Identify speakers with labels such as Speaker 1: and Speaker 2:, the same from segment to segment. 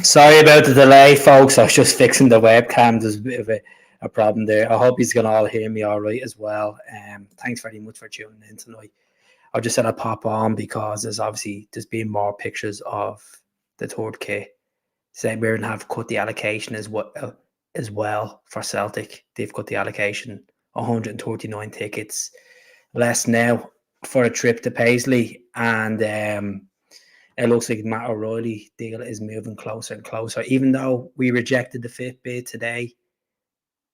Speaker 1: Sorry about the delay, folks. I was just fixing the webcam. There's a bit of a problem there. I hope he's going to all hear me all right as well. Thanks very much for tuning in tonight. I just said I'd pop on because there's been more pictures of the third kit. St. Mirren have cut the allocation as well for Celtic. They've cut the allocation 139 tickets less now for a trip to Paisley, and it looks like Matt O'Reilly deal is moving closer and closer. Even though we rejected the fifth bid today,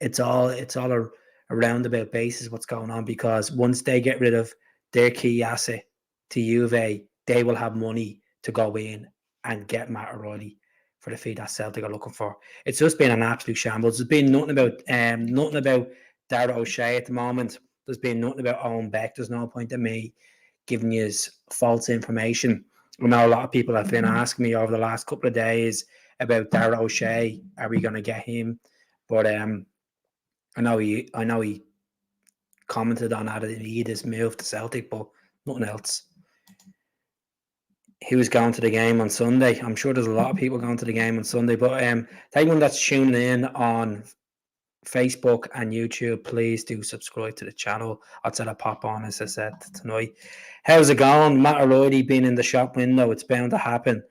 Speaker 1: it's all a roundabout basis what's going on, because once they get rid of their key asset to Juve, they will have money to go in and get Matt O'Reilly for the fee that Celtic are looking for. It's just been an absolute shambles. There's been nothing about Darragh O'Shea at the moment. There's been nothing about Owen Beck. There's no point in me giving you false information. I know a lot of people have been asking me over the last couple of days about Darragh O'Shea. Are we going to get him? But I know he commented on that he had his move to Celtic, but nothing else. He was going to the game on Sunday. I'm sure there's a lot of people going to the game on Sunday. But anyone that's tuning in on Facebook and YouTube, please do subscribe to the channel. I'd say I'll pop on, as I said, tonight. How's it going? Matt O'Reilly being in the shop window. It's bound to happen.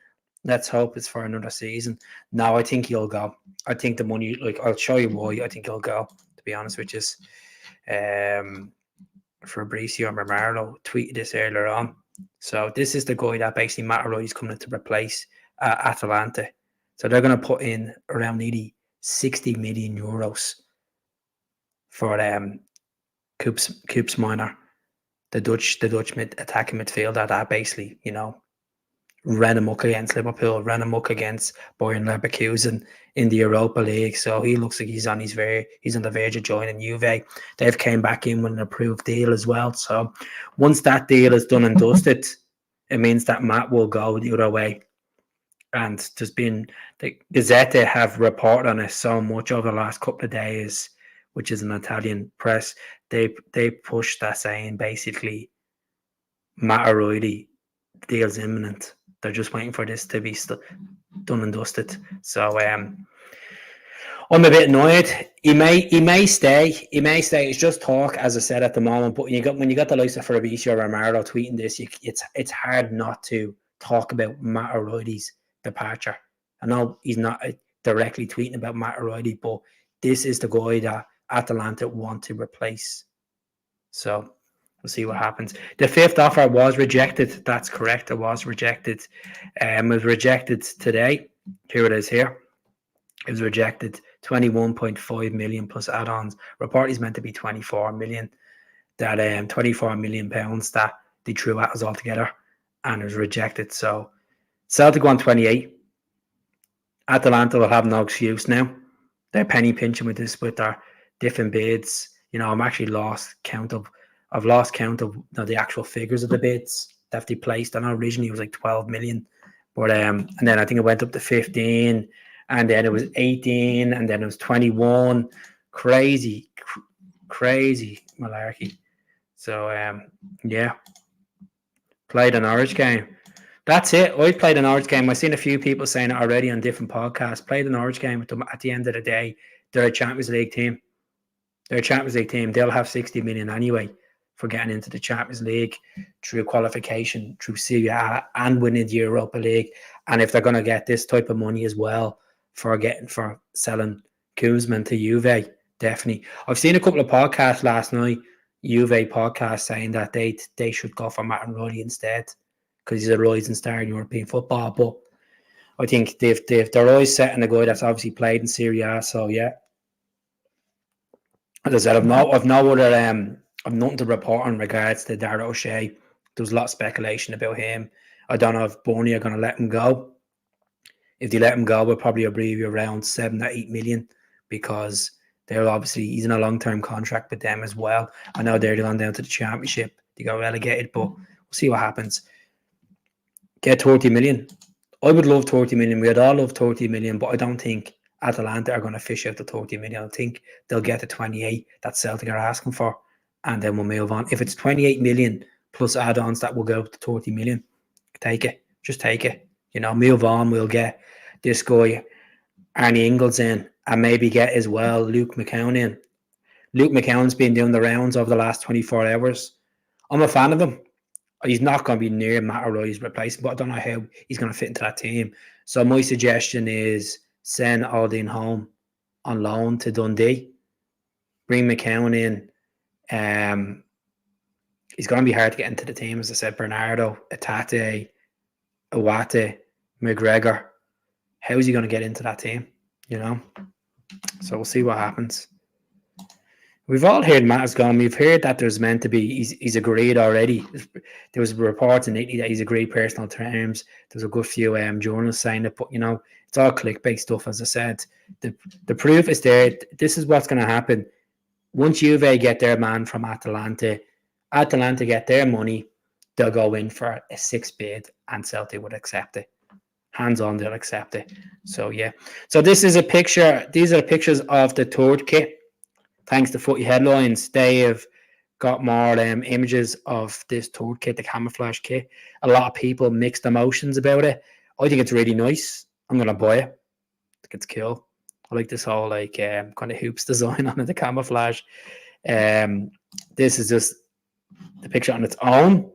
Speaker 1: Let's hope it's for another season. No, I think he'll go. I think the money, I'll show you why I think he'll go, to be honest with you. Fabrizio Romero tweeted this earlier on. So this is the guy that basically Matt O'Reilly's coming in to replace Atalanta. So they're going to put in around nearly 60 million euros for Cmon, the Dutch attacking midfielder that basically, ran amok against Liverpool, ran amok against Bayern Leverkusen in the Europa League. So he looks like he's on the verge of joining Juve. They've came back in with an approved deal as well. So once that deal is done and dusted, it means that Matt will go the other way. And there's been the Gazzetta have reported on it so much over the last couple of days, which is an Italian press. They pushed that saying basically Matt O'Reilly, the deal's imminent. They're just waiting for this to be done and dusted. So I'm a bit annoyed. He may stay. It's just talk, as I said, at the moment. But when you got the likes of Fabrizio Romero tweeting this, it's hard not to talk about Matt O'Reilly's departure. I know he's not directly tweeting about Matt O'Reilly, but this is the guy that Atalanta want to replace. So we'll see what happens. The fifth offer was rejected. That's correct. It was rejected. It was rejected today. Here it is here. It was rejected. 21.5 million plus add-ons. Report is meant to be 24 million. That 24 million pounds that they threw at us altogether, and it was rejected. So Celtic won 28. Atalanta will have no excuse now. They're penny pinching with their different bids. I'm actually lost count of the actual figures of the bids that they placed. I know originally it was like 12 million, but and then I think it went up to 15, and then it was 18, and then it was 21. Crazy malarkey. So played an Norwich game. That's it. I played an Norwich game. I've seen a few people saying it already on different podcasts. Played an Norwich game with them. At the end of the day, they're a Champions League team. They'll have 60 million anyway for getting into the Champions League through qualification, through Serie A, and winning the Europa League. And if they're going to get this type of money as well for selling Cmon to Juve, definitely. I've seen a couple of podcasts last night, Juve podcasts, saying that they should go for Matt O'Reilly instead because he's a rising star in European football. But I think they're always setting a guy that's obviously played in Serie A. So yeah. As I said, I've nothing to report in regards to Darragh O'Shea. There was a lot of speculation about him. I don't know if Burnley are going to let him go. If they let him go, we'll probably agree around 7 or 8 million because he's in a long-term contract with them as well. I know they're going down to the Championship. They got relegated, but we'll see what happens. Get 30 million. I would love 30 million. We'd all love 30 million, but I don't think Atalanta are going to fish out the 30 million. I think they'll get the 28 that Celtic are asking for, and then we'll move on. If it's 28 million plus add-ons that will go up to 30 million, take it. Just take it. Move on. We'll get this guy, Arne Engles in, and maybe get as well Luke Mccowan in. Luke McCown's been doing the rounds over the last 24 hours. I'm a fan of him. He's not going to be near Matt O'Reilly's replacement, but I don't know how he's going to fit into that team. So my suggestion is send Aldine home on loan to Dundee. Bring McCowan in. He's going to be hard to get into the team, as I said. Bernardo, Atate, Iwate, McGregor. How is he going to get into that team? So we'll see what happens. We've all heard Matt has gone. We've heard that there's meant to be, he's agreed already. There was reports in Italy that he's agreed personal terms. There's a good few journalists saying it, but it's all clickbait stuff, as I said. The proof is there. This is what's going to happen. Once Juve get their man from Atalanta get their money, they'll go in for a 6 bid and Celtic would accept it. Hands on, they'll accept it. So, yeah. So this is a picture. These are pictures of the third kit. Thanks to Footy Headlines, they have got more images of this third kit, the camouflage kit. A lot of people mixed emotions about it. I think it's really nice. I'm going to buy it. I think it's cool. I like this whole kind of hoops design on it, the camouflage. This is just the picture on its own.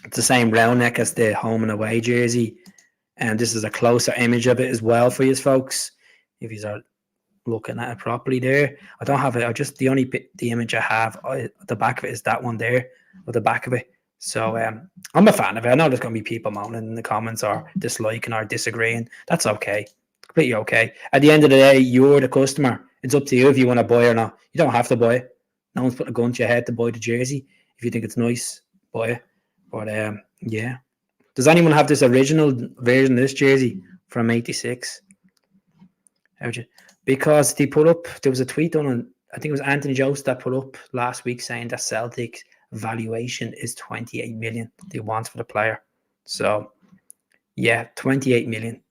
Speaker 1: It's the same round neck as the home and away jersey. And this is a closer image of it as well for you folks. If you are looking at it properly there. I don't have it. The image I have at the back of it is that one there, at the back of it. So I'm a fan of it. I know there's going to be people moaning in the comments or disliking or disagreeing. That's okay. Completely okay. At the end of the day, you're the customer. It's up to you if you want to buy it or not. You don't have to buy it. No one's putting a gun to your head to buy the jersey. If you think it's nice, buy it. But yeah. Does anyone have this original version of this jersey from '86? How'd you? Because they put up, there was a tweet done on, I think it was Anthony Jost that put up last week saying that Celtic's valuation is 28 million they want for the player. So, yeah, 28 million.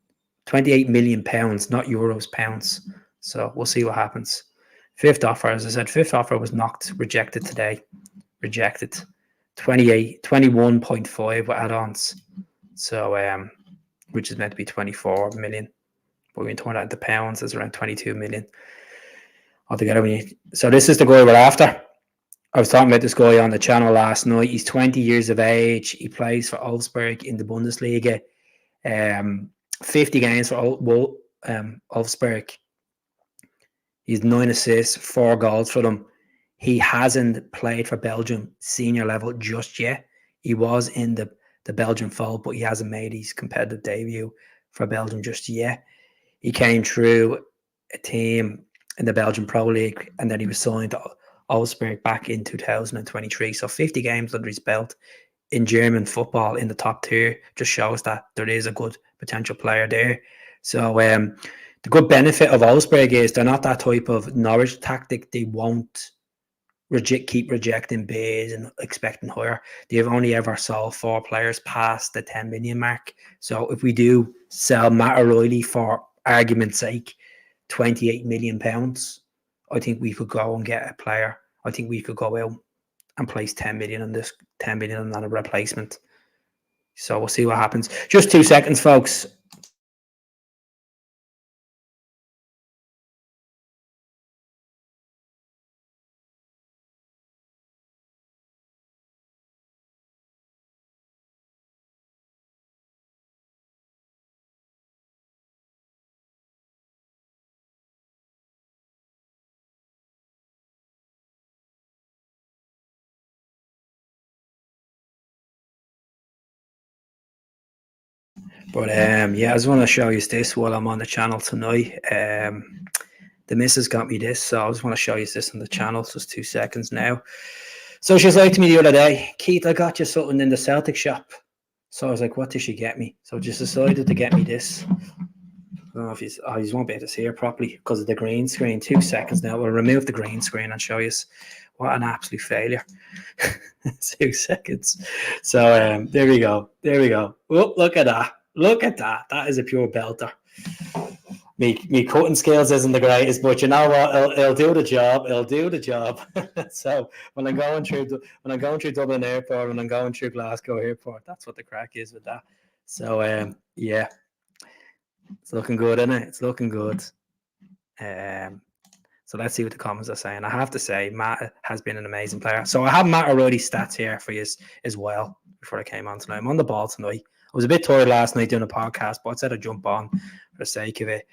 Speaker 1: 28 million pounds, not euros, pounds. So, we'll see what happens. Fifth offer, as I said, was rejected today. Rejected. 21.5 with add-ons. So, which is meant to be 24 million. But when you turn that into pounds, it's around 22 million altogether. So this is the guy we're after. I was talking about this guy on the channel last night. He's 20 years of age. He plays for Wolfsburg in the Bundesliga. 50 games for Wolfsburg. He's 9 assists, 4 goals for them. He hasn't played for Belgium senior level just yet. He was in the Belgian fold, but he hasn't made his competitive debut for Belgium just yet. He came through a team in the Belgian Pro League, and then he was signed to Wolfsburg back in 2023. So 50 games under his belt in German football in the top tier just shows that there is a good potential player there. So the good benefit of Wolfsburg is they're not that type of Norwich tactic. They won't keep rejecting bids and expecting higher. They've only ever sold 4 players past the 10 million mark. So if we do sell Matt O'Reilly for argument's sake, 28 million pounds, I think we could go and get a player. I think we could go out and place 10 million on this, 10 million on a replacement. So we'll see what happens. Just 2 seconds, folks. But yeah, I just want to show you this while I'm on the channel tonight. The missus got me this, so I just want to show you this on the channel. Just 2 seconds now. So she's like to me the other day, Keith, I got you something in the Celtic shop. So I was like, what did she get me? So just decided to get me this. I don't know if you won't be able to see it properly because of the green screen. 2 seconds now. We'll remove the green screen and show you what an absolute failure. 2 seconds. So there we go. There we go. Oh, look at that. Look at that. That is a pure belter. Me cutting skills isn't the greatest, but you know what? It'll do the job. It'll do the job. So when I'm going through Dublin Airport, when I'm going through Glasgow Airport, that's what the crack is with that. So yeah. It's looking good, isn't it? It's looking good. So let's see what the comments are saying. I have to say, Matt has been an amazing player. So I have Matt O'Reilly's stats here for you as well before I came on tonight. I'm on the ball tonight. I was a bit tired last night doing a podcast, but I said I'd jump on for the sake of it.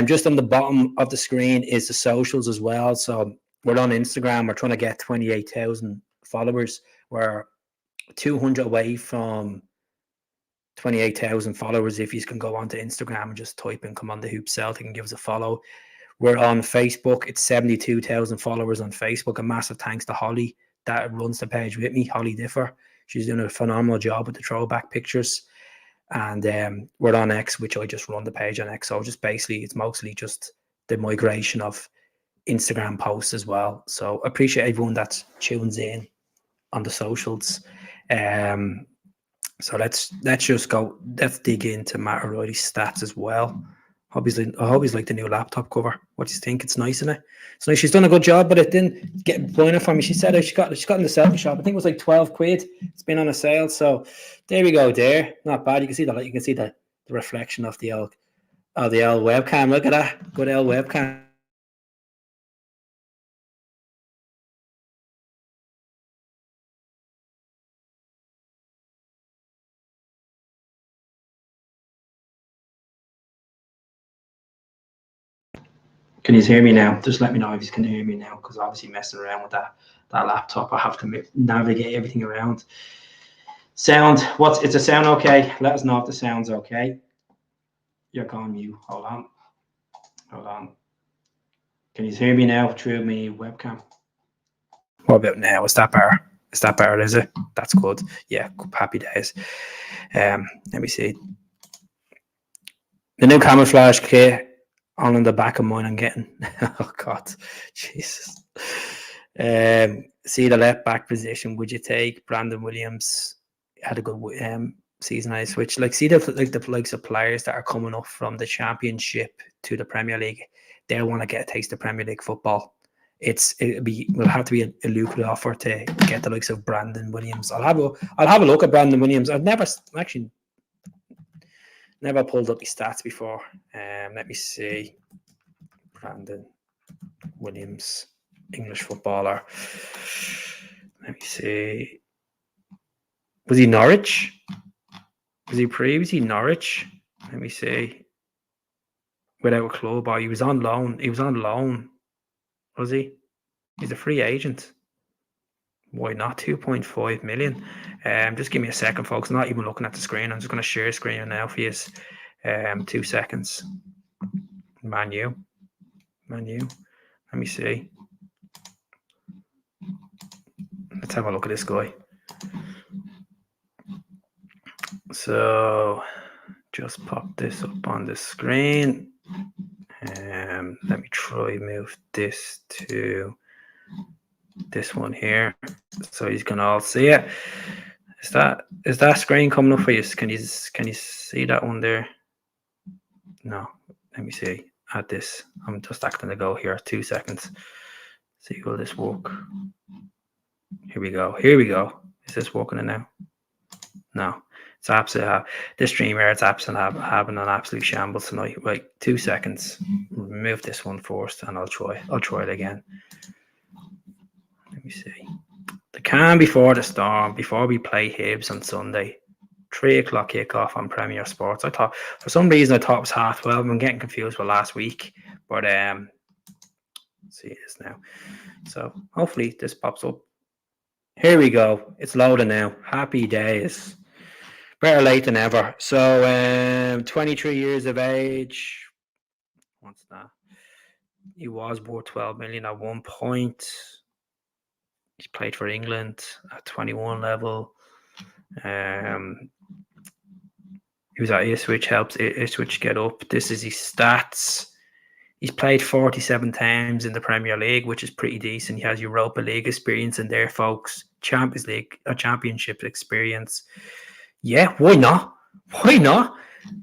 Speaker 1: Just on the bottom of the screen is the socials as well. So we're on Instagram. We're trying to get 28,000 followers. We're 200 away from 28,000 followers. If you can go onto Instagram and just type in "Come on the Hoop Celtic" and give us a follow. We're on Facebook. It's 72,000 followers on Facebook. A massive thanks to Holly that runs the page with me, Holly Differ. She's doing a phenomenal job with the throwback pictures. And we're on X, which I just run the page on X. So just basically, it's mostly just the migration of Instagram posts as well. So I appreciate everyone that tunes in on the socials. So let's just go. Let's dig into Matt O'Reilly's stats as well. I hope he's like the new laptop cover. What do you think? It's nice, isn't it? It's nice. She's done a good job, but it didn't get pointed for me. She said she got in the Celtic shop. I think it was like 12 quid. It's been on a sale. So there we go. There, not bad. You can see that. You can see the reflection of the L webcam. Look at that. Good L webcam. Can you hear me now? Just let me know if you can hear me now, because obviously messing around with that laptop, I have to navigate everything around. Sound, is the sound okay? Let us know if the sound's okay. You're gone mute. Hold on. Can you hear me now through my webcam? What about now? Is that better? Is it? That's good. Yeah, happy days. Let me see. The new camouflage kit on the back of mine I'm getting. Oh God, Jesus. See the left back position. Would you take Brandon Williams? Had a good season. I switched. Like, see the likes of players that are coming up from the Championship to the Premier League. They want to get a taste of Premier League football. Will have to be a lucrative offer to get the likes of Brandon Williams. I'll have a look at Brandon Williams. I've never pulled up his stats before. Let me see. Brandon Williams, English footballer. Let me see. Was he Norwich? Was he previously Norwich? Let me see. Without a club, or he was on loan. Was he? He's a free agent. Why not? 2.5 million. Just give me a second, folks. I'm not even looking at the screen. I'm just going to share screen now for you. 2 seconds. Man U. Let me see. Let's have a look at this guy. So just pop this up on the screen. Let me try move this to this one here, so you can all see it. Is that screen coming up for you? Can you see that one there? No. Let me see. Add this. I'm just acting to go here. 2 seconds. See, will this work? Here we go. Is this working now? No. It's absolutely this stream here. It's absolutely having an absolute shambles tonight. Right, 2 seconds. Remove this one first, and I'll try it again. Let me see. The calm before the storm. Before we play Hibs on Sunday, 3 o'clock kickoff on Premier Sports. I thought for some reason it was 12:30. I'm getting confused with last week, but let's see this now. So hopefully this pops up. Here we go. It's loading now. Happy days. Better late than ever. So 23 years of age. What's that? He was worth 12 million at one point. He's played for England at 21 level. He was at Ipswich, helps Ipswich get up. This is his stats. He's played 47 times in the Premier League, which is pretty decent. He has Europa League experience in there, folks. Champions League, a championship experience. Yeah, why not?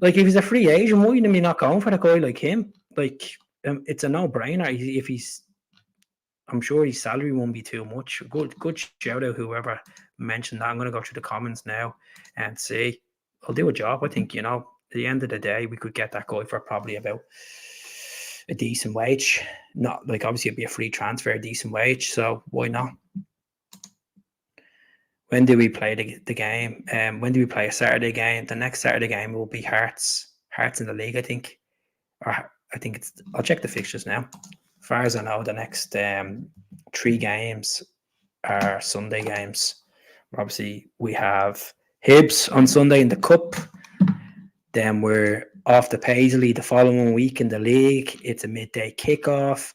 Speaker 1: Like, if he's a free agent, why am I not going for a guy like him? Like, it's a no-brainer. If he's, I'm sure his salary won't be too much. Good shout out whoever mentioned that. I'm going to go through the comments now and see. I'll do a job. I think, the end of the day, we could get that guy for probably about a decent wage. Not like obviously it'd be a free transfer, a decent wage. So why not? When do we play the game? When do we play a Saturday game? The next Saturday game will be Hearts in the league, I think. Or I think it's. I'll check the fixtures now. As far as I know, the next 3 games are Sunday games. Obviously, we have Hibs on Sunday in the Cup. Then we're off to Paisley the following week in the league. It's a midday kickoff,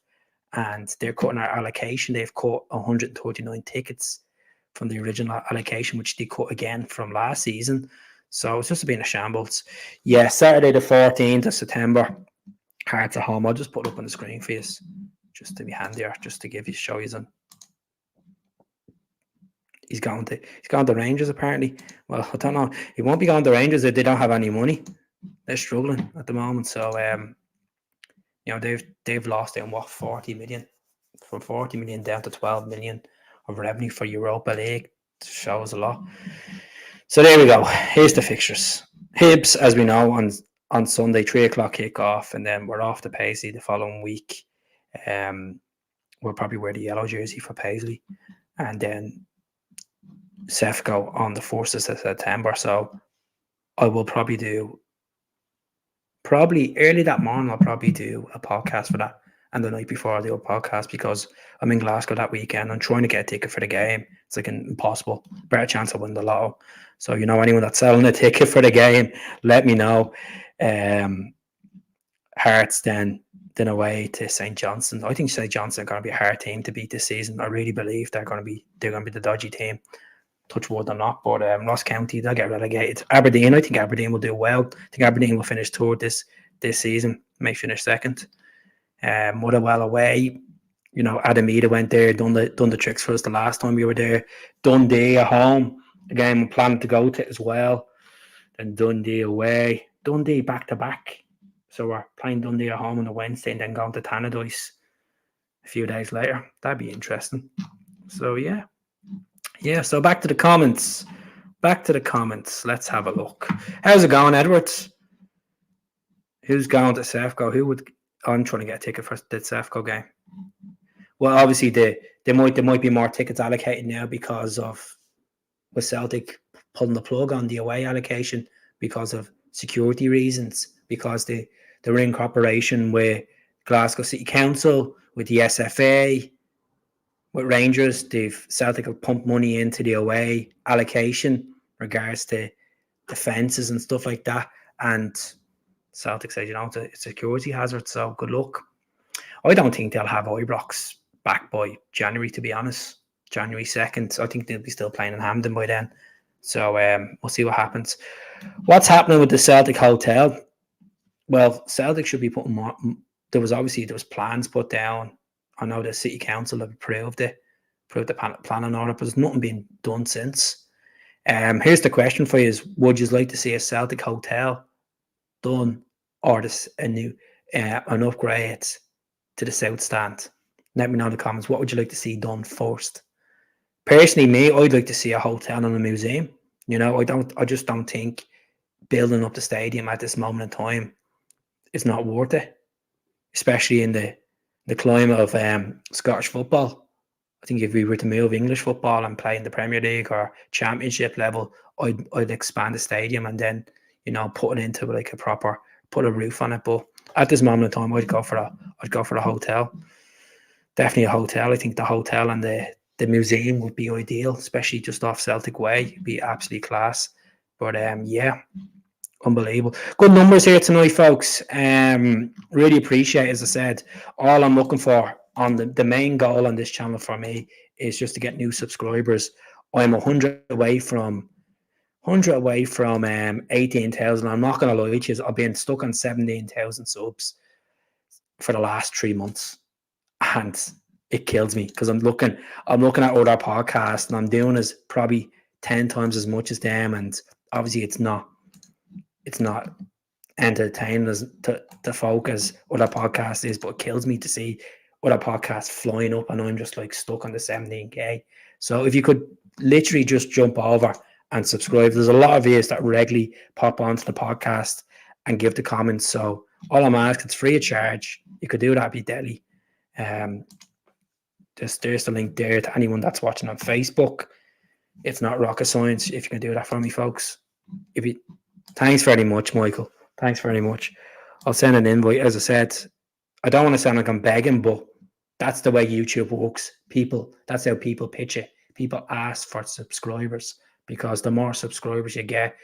Speaker 1: and they're cutting our allocation. They've cut 139 tickets from the original allocation, which they cut again from last season. So it's just been a shambles. Yeah, Saturday the 14th of September, Hearts at home. I'll just put it up on the screen for you, just to be handier, just to give you, show you some. He's going to Rangers apparently. Well, I don't know. He won't be going to Rangers if they don't have any money. They're struggling at the moment. So they've lost in 40 million, from 40 million down to 12 million of revenue for Europa League. Shows a lot. So there we go. Here's the fixtures. Hibs, as we know, on Sunday, 3:00 kickoff, and then we're off to Paisley the following week. We'll probably wear the yellow jersey for Paisley, and then Sefco on the 4th of September. So I will probably early that morning, I'll probably do a podcast for that. And the night before I'll do a podcast because I'm in Glasgow that weekend. I'm trying to get a ticket for the game. It's like an impossible. Better chance I win the lotto. So, anyone that's selling a ticket for the game, let me know. Hearts then away to St. Johnstone. I think St. Johnstone are going to be a hard team to beat this season. I really believe they're going to be the dodgy team. Touch wood or not, but Ross County, they'll get relegated. Aberdeen, I think Aberdeen will do well. I think Aberdeen will finish third this season, may finish second. Motherwell away, Adamita went there, done the tricks for us the last time we were there. Dundee at home, again, we're planning to go to as well. Then Dundee away, Dundee back to back. So we're playing Dundee at home on a Wednesday and then going to Tannadice a few days later. That'd be interesting. So yeah. Yeah, so back to the comments. Let's have a look. How's it going, Edwards? Who's going to Sefco? I'm trying to get a ticket for the Sefco game. Well, obviously there might be more tickets allocated now because of with Celtic pulling the plug on the away allocation because of security reasons, because they're in cooperation with Glasgow City Council, with the SFA, with Rangers. Celtic have pumped money into the away allocation regards to the fences and stuff like that. And Celtic says, it's a security hazard, so good luck. I don't think they'll have Ibrox back by January, to be honest. January 2nd. I think they'll be still playing in Hampden by then. So we'll see what happens. What's happening with the Celtic hotel? Well, Celtic should be putting more. There was plans put down. I know the City Council have approved the planning order, but there's nothing been done since. Here's the question for you: would you like to see a Celtic hotel done, or an upgrade to the South Stand? Let me know in the comments. What would you like to see done first? Personally, I'd like to see a hotel and a museum. I just don't think building up the stadium at this moment in time is not worth it, especially in the climate of Scottish football. I think if we were to move English football and play in the Premier League or Championship level, I'd expand the stadium and then put it into like put a roof on it. But at this moment in time, I'd go for a hotel. Definitely a hotel. I think the hotel and the museum would be ideal, especially just off Celtic Way. It'd be absolutely class. But yeah, unbelievable. Good numbers here tonight, folks. Really appreciate it. As I said, all I'm looking for on the main goal on this channel for me is just to get new subscribers. I'm 100 away from 18,000. I'm not going to lie to you, I've been stuck on 17,000 subs for the last 3 months, and it kills me because I'm looking at other podcasts and I'm doing as probably 10 times as much as them, and obviously it's not entertaining as to folk as other podcasts is, but it kills me to see other podcasts flying up and I'm just like stuck on the 17k. So if you could literally just jump over and subscribe. There's a lot of yous that regularly pop onto the podcast and give the comments. So all I'm asking, it's free of charge. You could do that, it'd be deadly. There's the link there to anyone that's watching on Facebook. It's not rocket science if you can do that for me, folks. Thanks very much, Michael. Thanks very much. I'll send an invite. As I said, I don't want to sound like I'm begging, but that's the way YouTube works. That's how people pitch it. People ask for subscribers, because the more subscribers you get,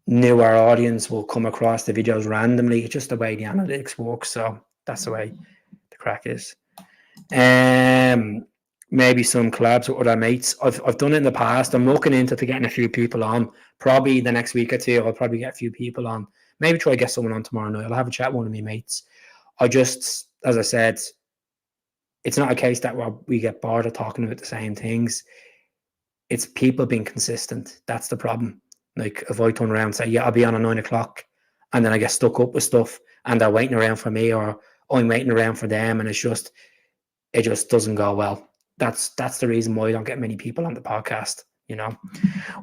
Speaker 1: newer audience will come across the videos randomly. It's just the way the analytics work. So that's the way the crack is. Maybe some collabs with other mates. I've done it in the past. I'm looking into getting a few people on. Probably the next week or two, I'll probably get a few people on. Maybe try to get someone on tomorrow night. I'll have a chat with one of my mates. As I said, it's not a case that we get bored of talking about the same things. It's people being consistent. That's the problem. Like if I turn around and say, yeah, I'll be on at 9 o'clock, and then I get stuck up with stuff and they're waiting around for me, or I'm waiting around for them, and it just doesn't go well. That's the reason why I don't get many people on the podcast.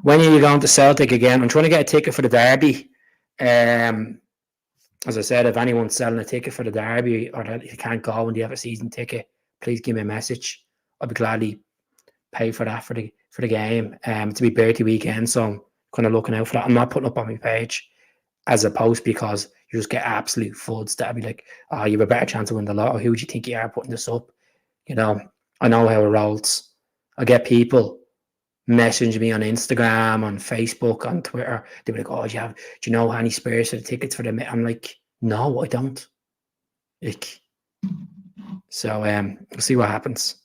Speaker 1: When are you going to Celtic again? I'm trying to get a ticket for the derby. As I said, if anyone's selling a ticket for the derby, or that you can't go and you have a season ticket, please give me a message. I'll be gladly pay for that for the game. It's a birthday weekend, so I'm kind of looking out for that. I'm not putting up on my page as a post, because you just get absolute floods that'll be like, oh, you have a better chance of winning the lotto. Who do you think you are putting this up? I know how it rolls. I get people messaging me on Instagram, on Facebook, on Twitter. They're like, oh, do you know any spares for the tickets for them? I'm like, no, I don't. So we'll see what happens.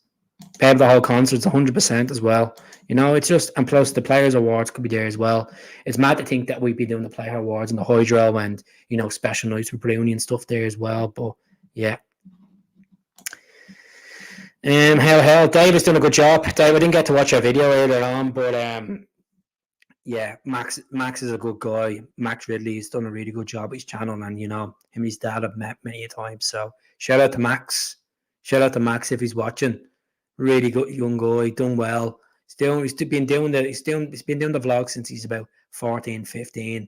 Speaker 1: Pay the whole concert's 100% as well. It's just, and plus the Players Awards could be there as well. It's mad to think that we'd be doing the Player Awards and the Hydro and, special nights with Bruni and stuff there as well. But yeah. Hell, David's done a good job. Dave, I didn't get to watch your video earlier on, but yeah, Max is a good guy. Max Ridley's done a really good job with his channel, and him and his dad have met many a time. So shout out to Max. Shout out to Max if he's watching. Really good young guy, done well. He's been doing the vlog since he's about 14, 15,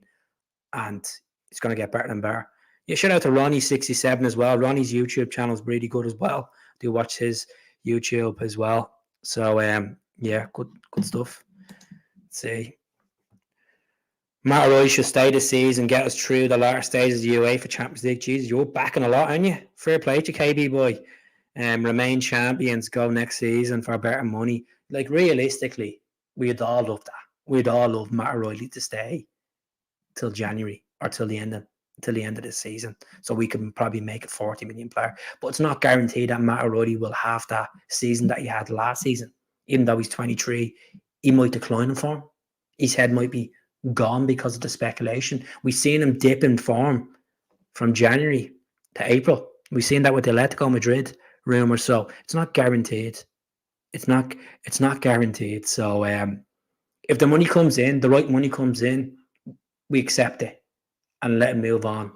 Speaker 1: and it's gonna get better and better. Yeah, shout out to Ronnie67 as well. Ronnie's YouTube channel is really good as well. Do watch his YouTube as well. So yeah, good stuff. Let's see. Matt Roy should stay this season, get us through the latter stages of the UEFA Champions League. Jesus, you're backing a lot, aren't you? Fair play to KB boy. Remain champions, go next season for better money. Like realistically, we'd all love that. We'd all love Matt O'Reilly to stay till January or till the end of this season, so we can probably make a 40 million player. But it's not guaranteed that Matt O'Reilly will have that season that he had last season. Even though he's 23, he might decline in form. His head might be gone because of the speculation. We've seen him dip in form from January to April. We've seen that with the Atletico Madrid rumor. So it's not guaranteed. It's not guaranteed. So if the money comes in, the right money comes in, we accept it and let him move on.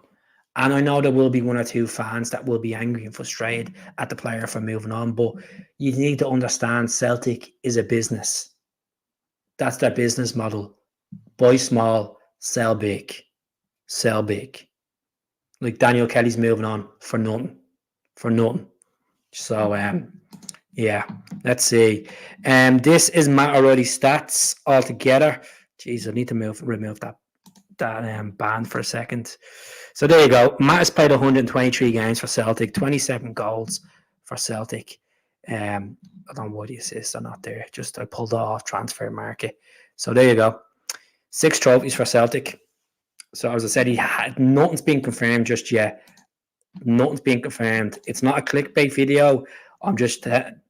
Speaker 1: And I know there will be one or two fans that will be angry and frustrated at the player for moving on, but you need to understand Celtic is a business. That's their business model. Buy small, sell big. Sell big. Like Daniel Kelly's moving on for nothing. So yeah, let's see. This is Matt O'Reilly's stats altogether. Jeez, I need to remove that band for a second. So there you go. Matt has played 123 games for Celtic, 27 goals for Celtic. I don't know why the assists are not there. Just I pulled it off transfer market. So there you go. 6 trophies for Celtic. So as I said, nothing's been confirmed just yet. Nothing's been confirmed. It's not a clickbait video. I'm just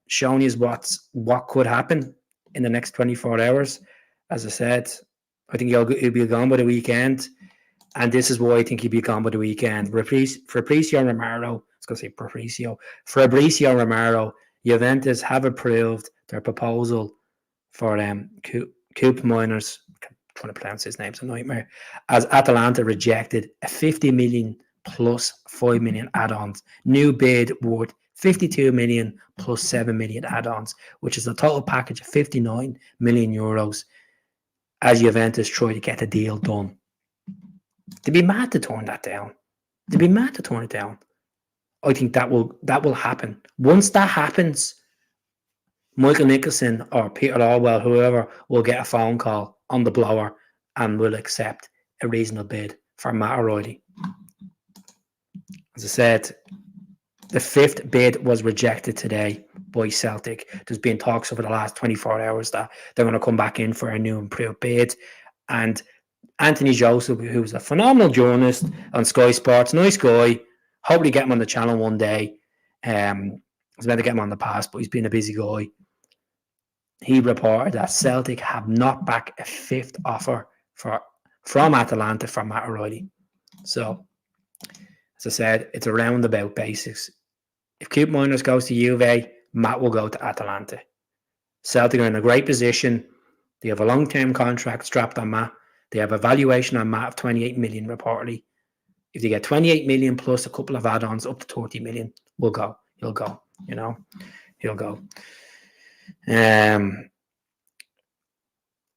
Speaker 1: showing you what could happen in the next 24 hours. As I said, I think he'll be gone by the weekend. And this is why I think he'll be gone by the weekend. Fabrizio Romero, Juventus have approved their proposal for Coop Miners. I'm trying to pronounce his name, it's a nightmare. As Atalanta rejected a 50 million plus 5 million add-ons. New bid worth 52 million plus 7 million add-ons, which is a total package of 59 million euros as Juventus try to get the deal done. They'd be mad to turn that down. They'd be mad to turn it down. I think that will happen. Once that happens, Michael Nicholson or Peter Orwell, whoever, will get a phone call on the blower and will accept a reasonable bid for Matt O'Reilly. As I said, the fifth bid was rejected today by Celtic. There's been talks over the last 24 hours that they're going to come back in for a new improved bid. And Anthony Joseph, who's a phenomenal journalist on Sky Sports, nice guy. Hopefully get him on the channel one day. I was meant to get him on the past, but he's been a busy guy. He reported that Celtic have knocked back a fifth offer from Atalanta for Matt O'Reilly. So, as I said, it's a roundabout basics. If Cmon goes to Juve, Matt will go to Atalanta. Celtic are in a great position. They have a long-term contract strapped on Matt. They have a valuation on Matt of 28 million reportedly. If they get 28 million plus a couple of add-ons up to 30 million, we'll go. He'll go. He'll go.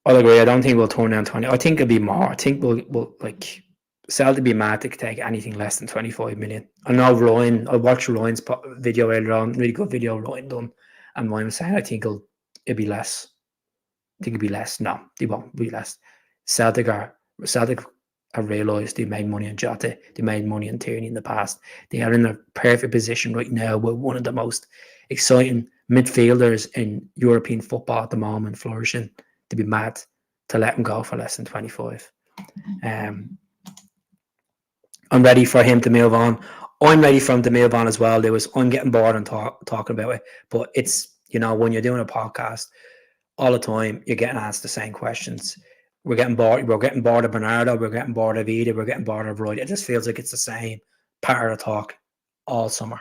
Speaker 1: I'll agree. I don't think we'll turn down 20. I think it'll be more. I think we'll like Celtic be mad to take anything less than 25 million. I know Ryan. I watched Ryan's video earlier on. Really good video Ryan done, and Ryan was saying I think it'll be less. I think it'll be less. No, they won't be less. Celtic have realised they made money on Jota. They made money on Tierney in the past. They are in a perfect position right now with one of the most exciting midfielders in European football at the moment, flourishing. To be mad to let him go for less than 25. I'm ready for him to move on. I'm ready for him to move on as well. I'm getting bored and talking about it, but it's, when you're doing a podcast all the time, you're getting asked the same questions. We're getting bored. We're getting bored of Bernardo. We're getting bored of Ida. We're getting bored of Roy. It just feels like it's the same pattern of talk all summer.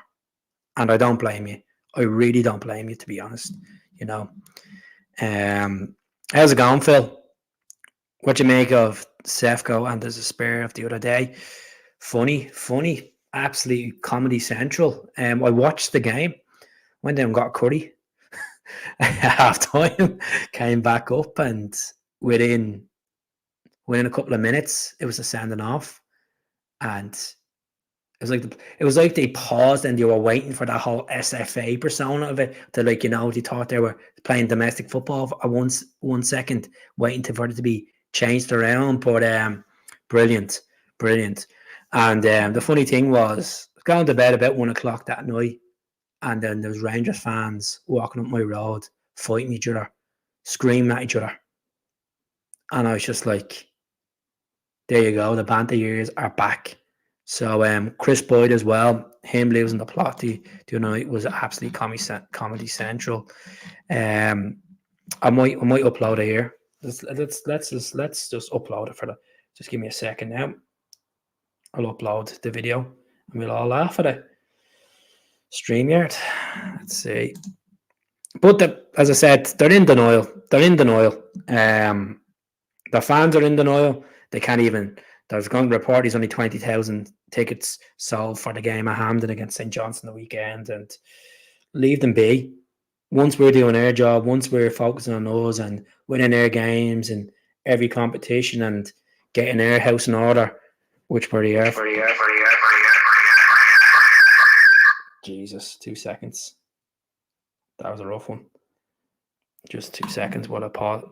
Speaker 1: And I don't blame you. I really don't blame you, to be honest. How's it going, Phil? What you make of Sefco and the despair of the other day? Funny, absolutely comedy central. I watched the game, went down and got a curry at half time, came back up, and within a couple of minutes, it was a sending off, and it was like they paused and they were waiting for that whole SFA persona of it to, they thought they were playing domestic football for 1 second, waiting for it to be changed around. But brilliant. And the funny thing was, I was going to bed about 1 o'clock that night, and then there was Rangers fans walking up my road, fighting each other, screaming at each other, and I was just like, there you go, the banter years are back. So Chris Boyd as well, him losing the plot the night was absolutely comedy central. I might upload it here. Let's just upload it just give me a second now. I'll upload the video and we'll all laugh at it. StreamYard. Let's see. But as I said, they're in denial. The fans are in denial. They can't even. There's going to report there's only 20,000 tickets sold for the game at Hampden against St. Johnstone the weekend, and leave them be. Once we're doing our job, once we're focusing on us and winning our games and every competition and getting our house in order, which we're here. Jesus, 2 seconds. That was a rough one. Just 2 seconds while I pause.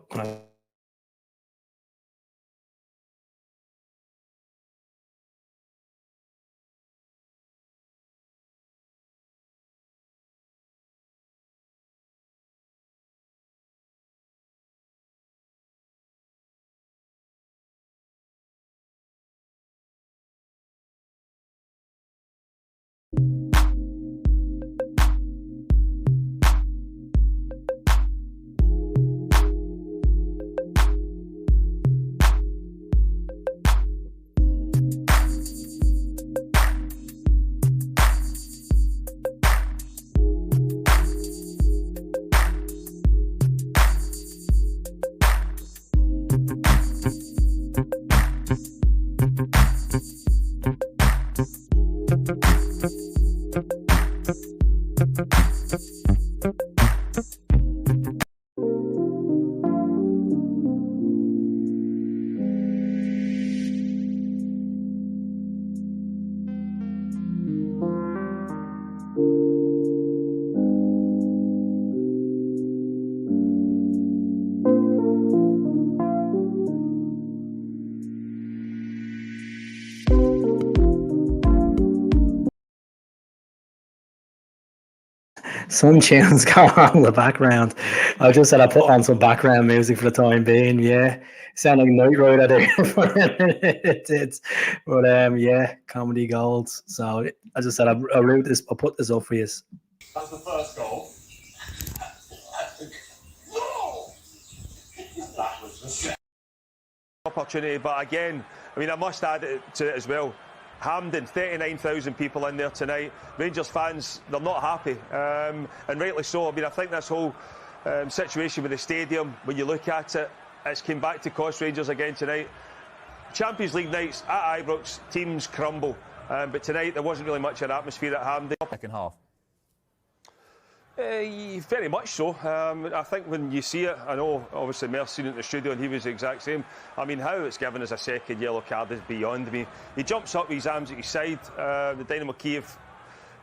Speaker 1: Some tunes go on in the background. I just said I put on some background music for the time being. Yeah, sound like Night Rider there for a minute. It's, but yeah, comedy golds. So I just said I'll root this. I'll put this up for you.
Speaker 2: That's the first goal. That was the second opportunity, but again, I mean, I must add it to it as well. Hampden, 39,000 people in there tonight. Rangers fans, they're not happy, and rightly so. I mean, I think this whole situation with the stadium, when you look at it, it's came back to cost Rangers again tonight. Champions League nights at Ibrox, teams crumble, but tonight there wasn't really much of an atmosphere at Hampden.
Speaker 3: Second half.
Speaker 2: Very much so. I think when you see it, I know obviously Mer's seen it in the studio and he was the exact same. I mean, how it's given as a second yellow card is beyond me. He jumps up with his arms at his side, the Dynamo Kiev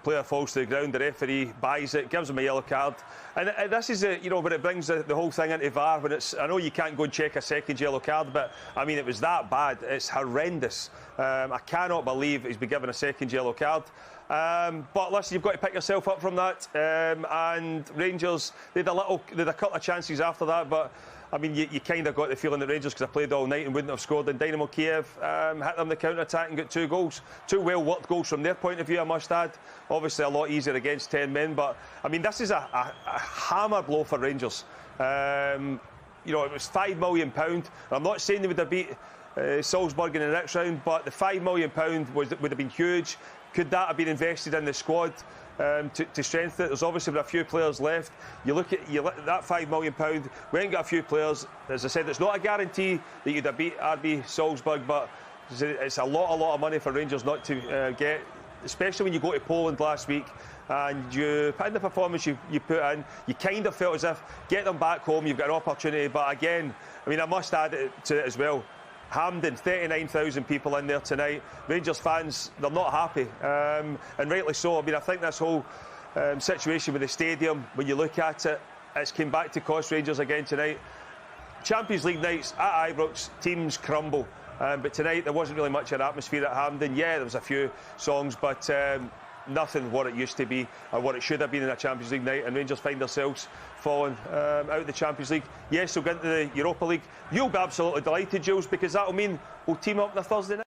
Speaker 2: player falls to the ground, the referee buys it, gives him a yellow card. And this is, you know, when it brings the whole thing into VAR, when it's, I know you can't go and check a second yellow card, but I mean, it was that bad. It's horrendous. I cannot believe he's been given a second yellow card. But listen, you've got to pick yourself up from that. And Rangers, they had a couple of chances after that, but I mean, you kind of got the feeling that Rangers, because I played all night and wouldn't have scored, and Dynamo Kiev hit them the counter-attack and got 2 goals. 2 well-worked goals from their point of view, I must add. Obviously a lot easier against 10 men, but I mean, this is a hammer blow for Rangers. You know, it was £5 million. I'm not saying they would have beat Salzburg in the next round, but the £5 million would have been huge. Could that have been invested in the squad to strengthen it? There's obviously been a few players left. You look at that £5 million. We ain't got a few players. As I said, it's not a guarantee that you'd have beat RB Salzburg, but it's a lot of money for Rangers not to get, especially when you go to Poland last week and you put in the performance you put in. You kind of felt as if get them back home, you've got an opportunity. But again, I mean, I must add it to it as well. Hampden, 39,000 people in there tonight. Rangers fans, they're not happy, and rightly so. I mean, I think this whole situation with the stadium, when you look at it, it's came back to cost Rangers again tonight. Champions League nights at Ibrox, teams crumble, but tonight there wasn't really much of an atmosphere at Hampden. Yeah, there was a few songs, but nothing what it used to be or what it should have been in a Champions League night, and Rangers find themselves falling out of the Champions League. Yes, they'll get into the Europa League. You'll be absolutely delighted, Jules, because that'll mean we'll team up on a Thursday night.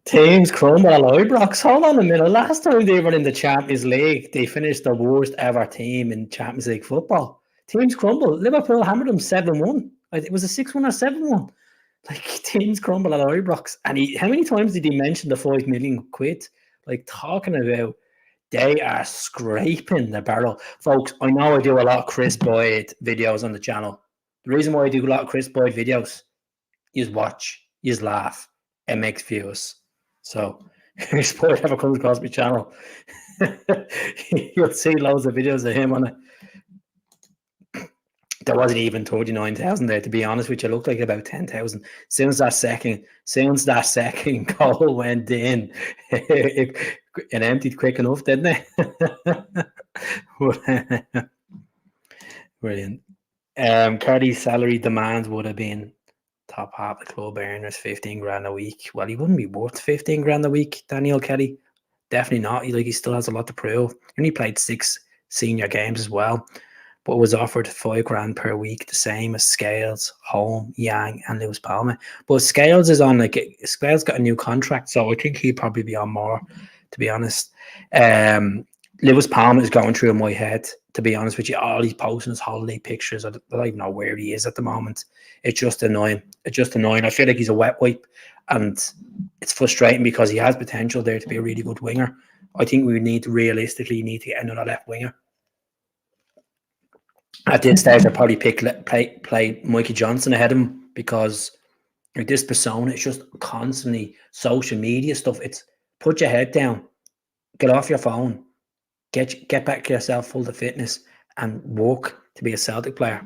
Speaker 1: Teams crumble at Ibrox. Hold on a minute. Last time they were in the Champions League, they finished the worst ever team in Champions League football. Teams crumble. Liverpool hammered them 7-1. It was a 6-1 or 7-1. Like, teams crumble at Ibrox. And how many times did he mention the £5 million? Like, talking about they are scraping the barrel. Folks, I know I do a lot of Chris Boyd videos on the channel. The reason why I do a lot of Chris Boyd videos is watch, is laugh, and makes views. So, if Chris Boyd ever comes across my channel, you'll see loads of videos of him on it. There wasn't even 39,000 there, to be honest with you. It looked like about 10,000. Since that second goal went in, it emptied quick enough, didn't it? Brilliant. Cardi's salary demands would have been top half the club earners, 15 grand a week. Well, he wouldn't be worth 15 grand a week, Daniel Kelly. Definitely not. He still has a lot to prove. He only played 6 senior games as well, but was offered 5 grand per week, the same as Scales, Holm, Yang, and Lewis Palmer. But Scales is on Scales got a new contract, so I think he'd probably be on more, to be honest. Lewis Palmer is going through in my head, to be honest with you. All he's posting his holiday pictures. I don't even know where he is at the moment. It's just annoying. I feel like he's a wet wipe, and it's frustrating because he has potential there to be a really good winger. I think we realistically need to get another left winger. At this stage, I'd probably play Mikey Johnson ahead of him, because like, this persona is just constantly social media stuff. It's put your head down, get off your phone, get back to yourself full of fitness, and work to be a Celtic player.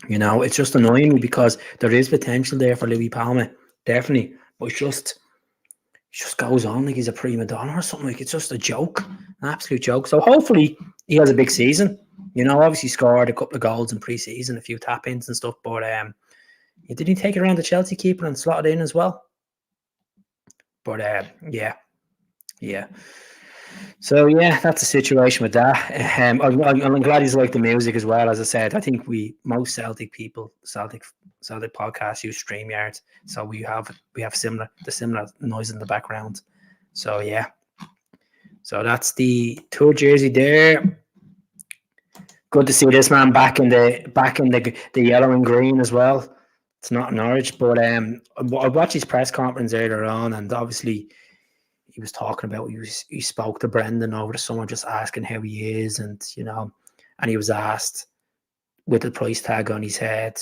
Speaker 1: You know, it's just annoying me because there is potential there for Louis Palmer, definitely, but it just goes on like he's a prima donna or something. Like, it's just a joke, an absolute joke. So hopefully he has a big season. You know, obviously scored a couple of goals in pre-season, a few tap-ins and stuff, but did he take it around the Chelsea keeper and slot it in as well? But yeah. So yeah, that's the situation with that. I'm glad he's liked the music as well. As I said, I think most Celtic people, Celtic podcasts use StreamYard, so we have similar noise in the background. So yeah, so that's the tour jersey there. Good to see this man back in the yellow and green as well. It's not Norwich, but I watched his press conference earlier on, and obviously he was talking about he spoke to Brendan over the summer, just asking how he is, and and he was asked with the price tag on his head,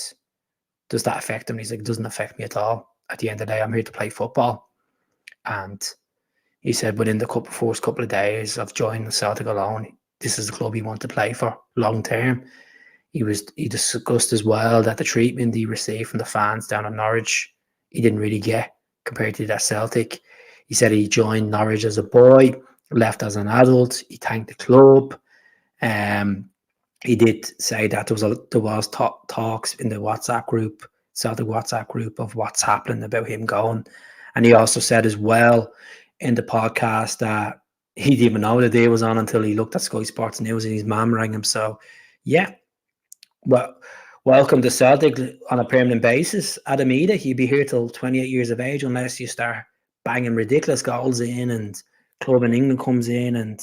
Speaker 1: does that affect him? And he's like, it doesn't affect me at all. At the end of the day, I'm here to play football, and he said within the first couple of days of joining the Celtic alone, this is the club he wanted to play for long term. He discussed as well that the treatment he received from the fans down in Norwich, he didn't really get compared to that Celtic. He said he joined Norwich as a boy, left as an adult. He thanked the club. He did say that there was talks in the WhatsApp group, Celtic WhatsApp group, of what's happening about him going. And he also said as well in the podcast that he didn't even know the day was on until he looked at Sky Sports News and his mum rang him. So, yeah, well, welcome to Celtic on a permanent basis. Adamida, you'll be here till 28 years of age unless you start banging ridiculous goals in and club in England comes in and,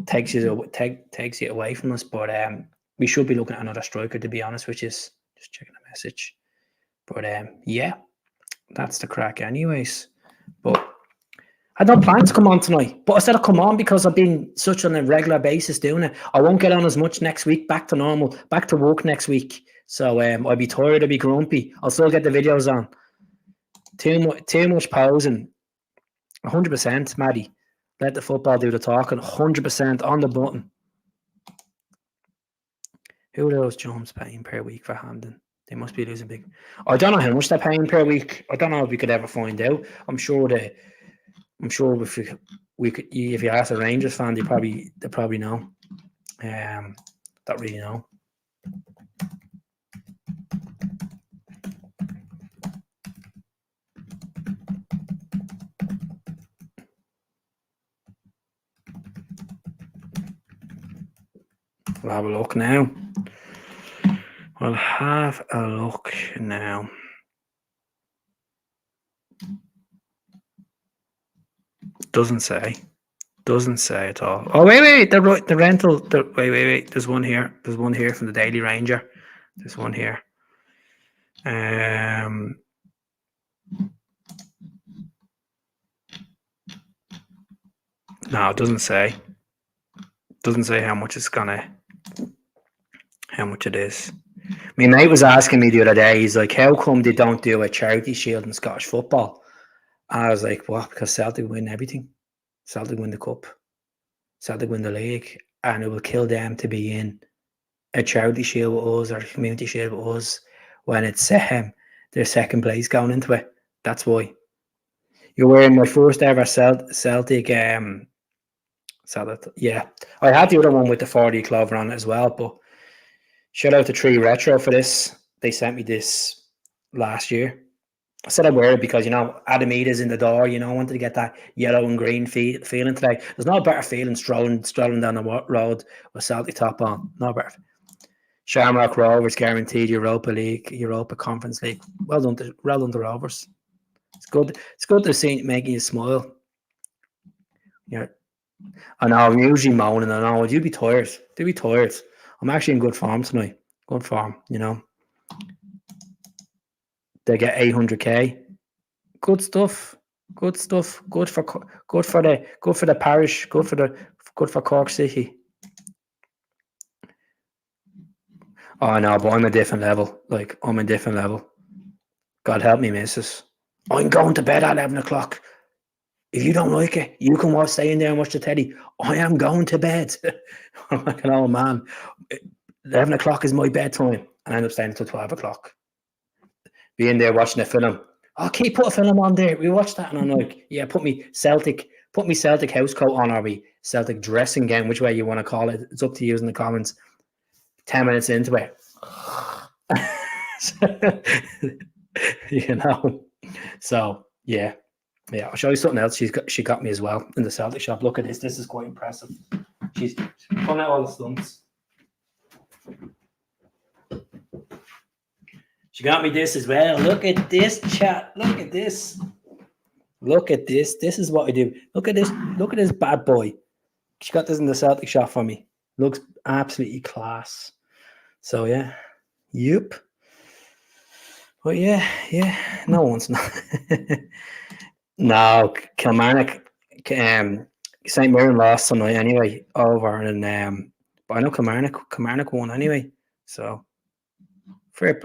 Speaker 1: takes you away from us. But we should be looking at another striker, to be honest, which is just checking the message. But yeah, that's the crack anyways. But I had no plans to come on tonight, but I said I'd come on because I've been such on a regular basis doing it. I won't get on as much next week, back to normal, back to work next week. So I'll be tired, I'll be grumpy. I'll still get the videos on. Too much posing. 100%, Maddie. Let the football do the talking. 100% on the button. Who are those Jones paying per week for Hamden? They must be losing big. I don't know how much they're paying per week. I don't know if we could ever find out. I'm sure if you ask a Rangers fan, they probably know. Don't really know. We'll have a look now. Doesn't say at all. Oh wait! The rental. Wait! There's one here. There's one here from the Daily Ranger. There's one here. No, it doesn't say. Doesn't say how much it is. My mate was asking me the other day. He's like, "How come they don't do a charity shield in Scottish football?" And I was like, "What? Because Celtic win everything. Celtic win the cup. Celtic win the league, and it will kill them to be in a charity shield with us or a community shield with us when it's their second place going into it. That's why." You're wearing my first ever Celtic. Yeah, I had the other one with the 40 clover on it as well. But shout out to Tree Retro for this. They sent me this last year. I said I'd wear it because, Adamida's in the door, I wanted to get that yellow and green feeling today. There's no better feeling strolling down the road with Celtic top on. No better. Shamrock Rovers guaranteed Europa League, Europa Conference League. Well done to Rovers. It's good to see making you smile. Yeah. I know, I'm usually moaning. I know, you'd be tired. Do be tired. I'm actually in good form tonight. Good form, They get 800k. Good stuff. Good stuff. Good for the parish. Good for Cork City. Oh no, but I'm a different level. God help me, missus. I'm going to bed at 11 o'clock. If you don't like it, you can stay in there and watch the telly. I am going to bed. I'm like an old man. 11 o'clock is my bedtime. And I end up staying until 12 o'clock. Be in there watching a film. Okay, put a film on there. We watch that. And I'm like, yeah, put me Celtic house coat on, or me Celtic dressing gown, which way you want to call it. It's up to you in the comments. 10 minutes into it. So, yeah. Yeah, I'll show you something else. She got me as well in the Celtic shop. Look at this. This is quite impressive. She's pulling out all the stunts. She got me this as well. Look at this, chat. Look at this. Look at this. This is what I do. Look at this. Look at this bad boy. She got this in the Celtic shop for me. Looks absolutely class. So yeah. Yep. But yeah. No one's not. No, Kilmarnock, St. Mirren lost tonight anyway over, and but I know Kilmarnock won anyway. So fair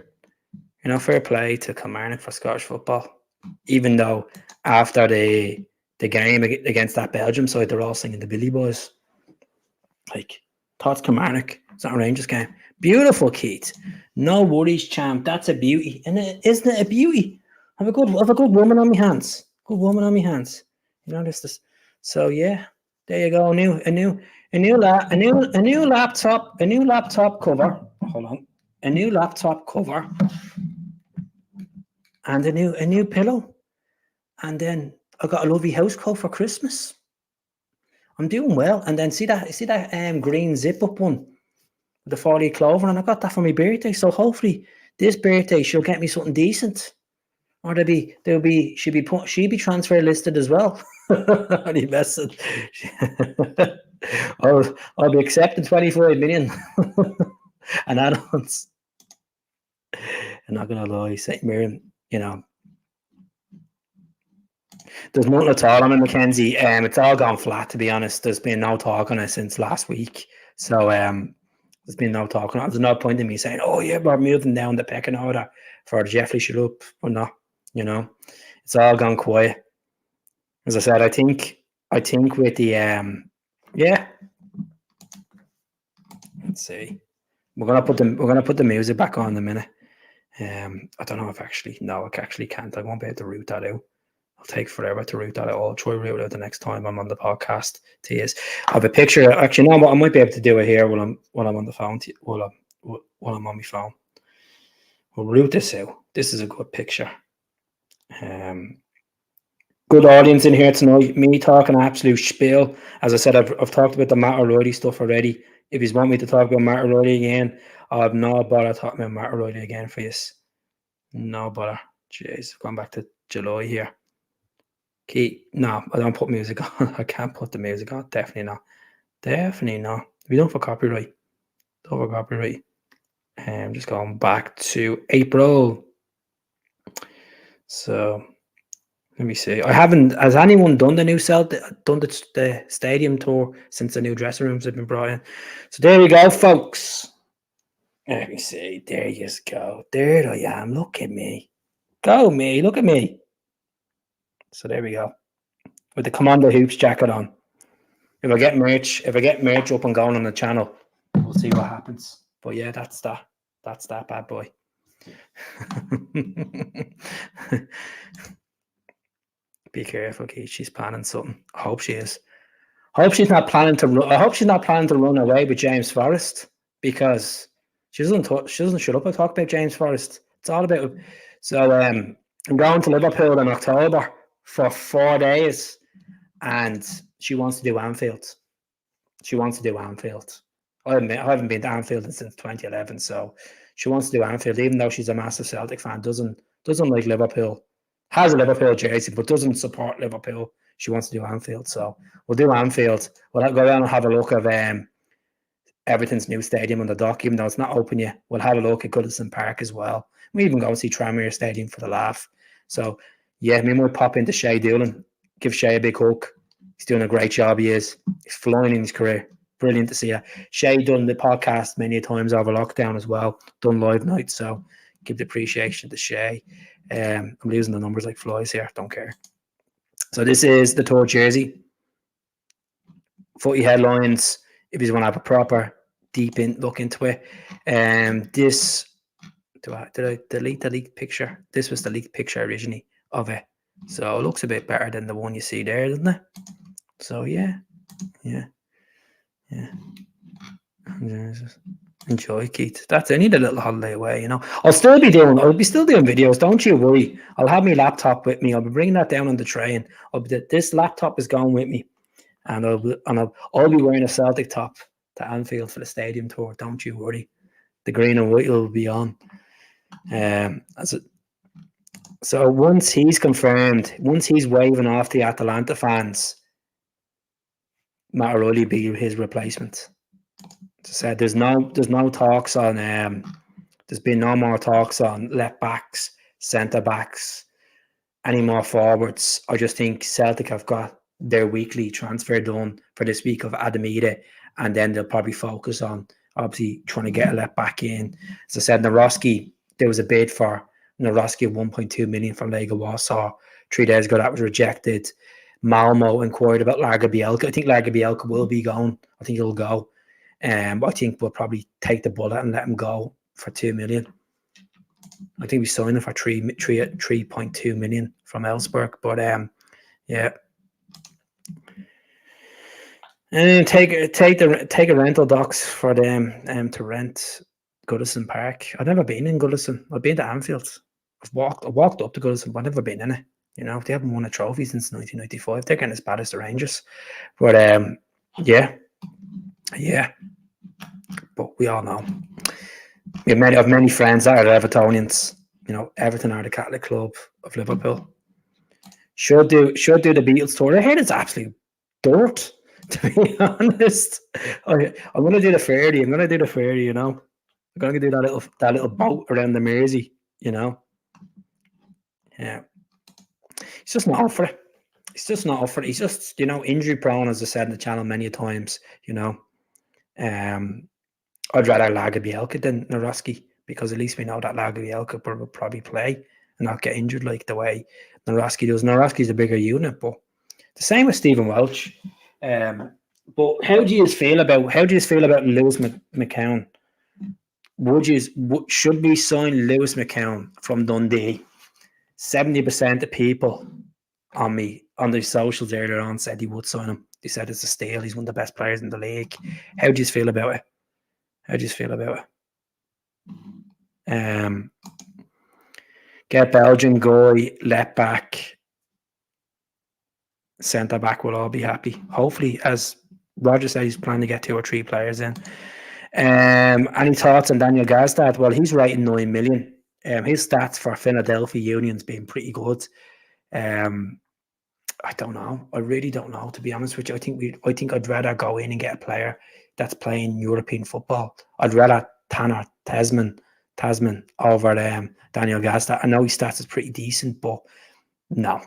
Speaker 1: play to Kilmarnock for Scottish football. Even though after the game against that Belgium side, they're all singing the Billy Boys. Like, thoughts Kilmarnock. It's not a Rangers game. Beautiful, Keith. No worries, champ. That's a beauty, and isn't it a beauty? Have a good woman on my hands. Good woman on my hands. You know this. So yeah, there you go. A new laptop cover. Hold on. A new laptop cover. And a new pillow. And then I got a lovely house coat for Christmas. I'm doing well. And then see that green zip up one, the 40 clover, and I got that for my birthday. So hopefully this birthday she'll get me something decent. Or she'd be transfer listed as well. Only messing. I'll be accepting 25 million and add-ons. I'm not gonna lie, St. Mirren, you know. There's nothing at all on it, Mackenzie. It's all gone flat, to be honest. There's been no talk on it since last week. So there's been no talk on it. There's no point in me saying, oh yeah, we're moving down the pecking order for Jeffrey Shalhoub or not. You know, it's all gone quiet. As I said, I think with the yeah. Let's see. We're gonna put the music back on in a minute. I don't know if I actually can't. I won't be able to route that out. I'll take forever to route that out. I'll try route it out the next time I'm on the podcast. I have a picture. Actually, no, I might be able to do it here while I'm on the phone. While I'm on my phone. We'll route this out. This is a good picture. Good audience in here tonight. Me talking absolute spiel. As I said, I've talked about the Matt O'Reilly stuff already. If you want me to talk about Matt O'Reilly again, I have no bother talking about Matt O'Reilly again for you. No bother. Jeez, going back to July here. No, I don't put music on. I can't put the music on. Definitely not. We don't for copyright. I'm just going back to April. So let me see. Has anyone done the new the stadium tour since the new dressing rooms have been brought in? So there we go, folks. Let me see. There you go. There I am. Look at me. Go me. Look at me. So there we go. With the Commander Hoops jacket on. If I get merch up and going on the channel, we'll see what happens. But yeah, that's that. That's that bad boy. Be careful, Keith. She's planning something. I hope she is. I hope she's not planning to run away with James Forrest, because she doesn't shut up and talk about James Forrest. It's all about. So I'm going to Liverpool in October for 4 days, and she wants to do Anfield. I haven't been to Anfield since 2011, so she wants to do Anfield, even though she's a massive Celtic fan. Doesn't like Liverpool. Has a Liverpool jersey, but doesn't support Liverpool. She wants to do Anfield, so we'll do Anfield. We'll go down and have a look at Everton's new stadium on the dock, even though it's not open yet. We'll have a look at Goodison Park as well. We even go and see Tranmere Stadium for the laugh. So yeah, we might pop into Shay Doolan, give Shay a big hug. He's doing a great job. He is. He's flying in his career. Brilliant to see you. Shay done the podcast many times over lockdown as well. Done live nights, so give the appreciation to Shay. I'm losing the numbers like flies here. Don't care. So this is the tour jersey. Footy headlines. If you want to have a proper deep look into it, this. Did I delete the leaked picture? This was the leaked picture originally of it, so it looks a bit better than the one you see there, doesn't it? So yeah. Enjoy, Keith. That's I need a little holiday away, you know. I'll still be doing videos, don't you worry. I'll have my laptop with me. I'll be bringing that down on the train. This laptop is going with me, and I'll be wearing a Celtic top to Anfield for the stadium tour. Don't you worry. The green and white will be on. So once he's confirmed, once he's waving off the Atalanta fans, Matt O'Reilly will be his replacement. As I said, there's no talks on there's been no more talks on left backs, centre backs, any more forwards. I just think Celtic have got their weekly transfer done for this week of Adamida, and then they'll probably focus on obviously trying to get a left back in. As I said, Naroski, there was a bid for Naroski of 1.2 million from Lega Warsaw 3 days ago. That was rejected. Malmo inquired about Larga Bielka. I think Larga Bielka will be going. I think he'll go. But I think we'll probably take the bullet and let him go for 2 million. I think we signed him for 3.2 million from Ellsberg. But yeah. And take a rental docs for them to rent Goodison Park. I've never been in Goodison. I've been to Anfield. I walked up to Goodison, but I've never been in it. You know, they haven't won a trophy since 1995. They're getting as bad as the Rangers. But yeah. But we all know. I have many friends that are Evertonians. You know, Everton are the Catholic club of Liverpool. Should do the Beatles tour. I heard it's absolute dirt, to be honest. I'm gonna do the ferry. You know. I'm gonna do that little boat around the Mersey. You know. Yeah. He's just not up for it. He's just, you know, injury prone, as I said in the channel many times. You know. I'd rather Larga Bielka than Naroski, because at least we know that Larga Bielka will probably play and not get injured like the way Naroski does. Naroski's a bigger unit, but the same with Stephen Welch. But how do you feel about Lewis McCowan? Should we sign Lewis McCowan from Dundee? 70% of people on the socials earlier on said he would sign him. They said it's a steal. He's one of the best players in the league. How do you feel about it? Get Belgian guy, left back, centre back will all be happy. Hopefully, as Roger said, he's planning to get 2 or 3 players in. Any thoughts on Daniel Gazdad? Well, he's rating 9 million. His stats for Philadelphia Union's been pretty good. I don't know. I really don't know, to be honest with you. I think I'd rather go in and get a player that's playing European football. I'd rather Tanner Tasman over Daniel Gazdad. I know his stats is pretty decent, but no,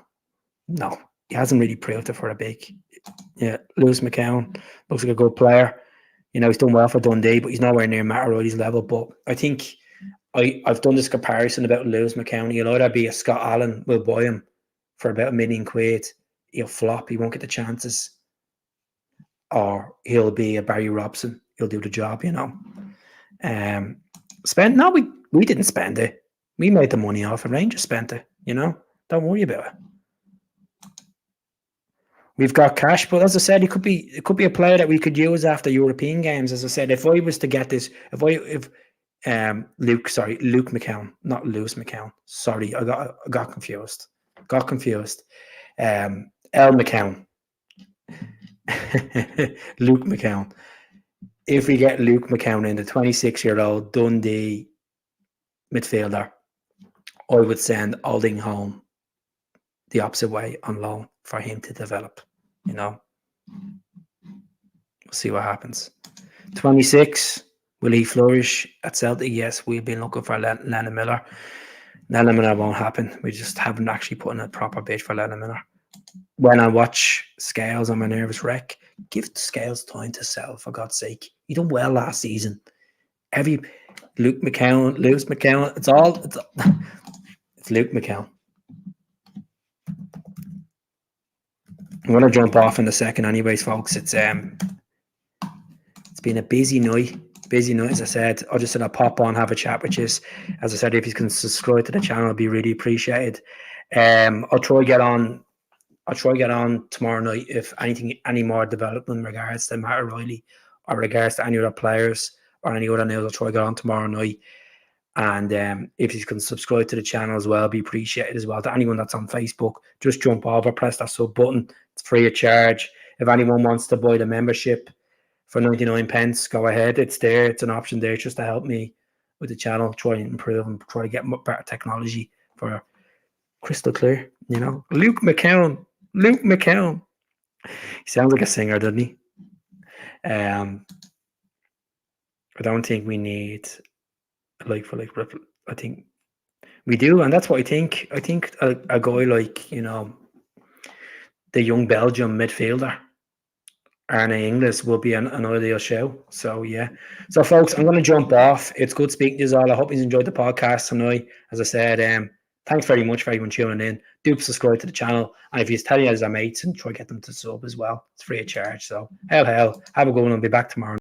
Speaker 1: he hasn't really proved it for a big. Yeah, Lewis McCowan looks like a good player. You know, he's done well for Dundee, but he's nowhere near Matt O'Reilly's level. But I think I've done this comparison about Lewis McCowan. He'll either be a Scott Allen, we'll buy him for about £1 million. He'll flop, he won't get the chances. Or he'll be a Barry Robson. He'll do the job, you know. We didn't spend it. We made the money off it. Rangers spent it, you know. Don't worry about it. We've got cash, but as I said, it could be a player that we could use after European games. As I said, if I was to get this, Luke McCowan, not Lewis McCowan. Sorry, I got confused. L McCowan. Luke McCowan. If we get Luke McCowan in, the 26-year-old Dundee midfielder, I would send Alding home the opposite way on loan for him to develop. You know, we'll see what happens. 26, will he flourish at Celtic? Yes, we've been looking for Lennon Miller. Lennon Miller won't happen. We just haven't actually put in a proper bid for Lennon Miller. When I watch Scales, I'm a nervous wreck. Give Scales time to sell, for God's sake. He done well last season. Luke McCowan, Lewis McCowan, it's Luke McCowan. I'm going to jump off in a second anyways, folks. It's been a busy night, as I said. I just said I'll pop on, have a chat with you. As I said, if you can subscribe to the channel, it'd be really appreciated. I'll try get on tomorrow night if any more development in regards to Matt O'Reilly or regards to any other players or any other news, I'll try to get on tomorrow night. And if you can subscribe to the channel as well, be appreciated as well. To anyone that's on Facebook, just jump over, press that sub button. It's free of charge. If anyone wants to buy the membership for 99 pence, go ahead. It's there. It's an option there just to help me with the channel, try and improve and try to get better technology for crystal clear. You know, Luke Mccowan. He sounds like a singer, doesn't he? I don't think we need like for like. I think we do, and that's what I think. I think a guy like, you know, the young Belgium midfielder Arne Engles will be an ideal show. So yeah. So folks, I'm going to jump off. It's good speaking to you all. I hope you enjoyed the podcast tonight. As I said, thanks very much for everyone tuning in. Do subscribe to the channel, and if you tell you as our mates, and try to get them to sub as well. It's free of charge. So hell, have a good one. I'll be back tomorrow.